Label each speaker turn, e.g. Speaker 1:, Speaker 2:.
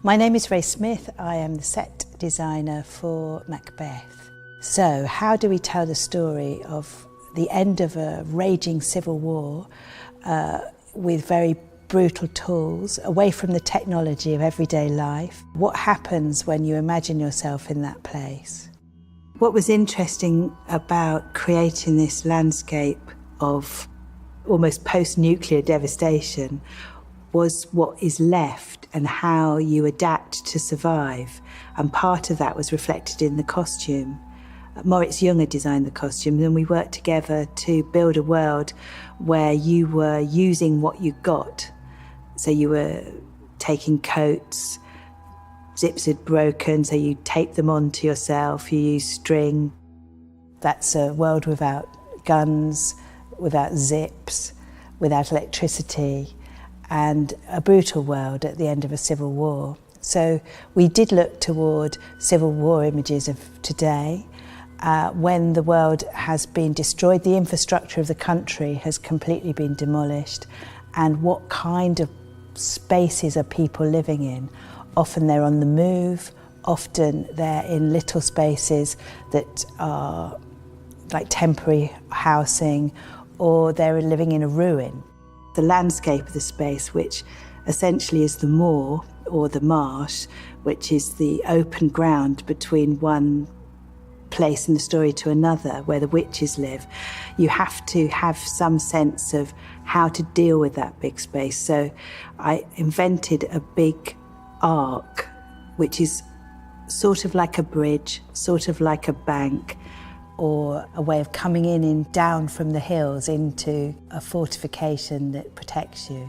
Speaker 1: My name is Rae Smith. I am the set designer for Macbeth. So, how do we tell the story of the end of a raging civil war with very brutal tools, away from the technology of everyday life? What happens when you imagine yourself in that place? What was interesting about creating this landscape of almost post-nuclear devastation was what is left and how you adapt to survive. And part of that was reflected in the costume. Moritz Younger designed the costume, and we worked together to build a world where you were using what you got. So you were taking coats, zips had broken, so you taped them onto yourself, you used string. That's a world without guns, without zips, without electricity, and a brutal world at the end of a civil war. So we did look toward civil war images of today, when the world has been destroyed, the infrastructure of the country has completely been demolished, and what kind of spaces are people living in? Often they're on the move, often they're in little spaces that are like temporary housing, or they're living in a ruin. The landscape of the space, which essentially is the moor or the marsh, which is the open ground between one place in the story to another, where the witches live, you have to have some sense of how to deal with that big space. So I invented a big arc, which is sort of like a bridge, sort of like a bank, or a way of coming in and down from the hills into a fortification that protects you.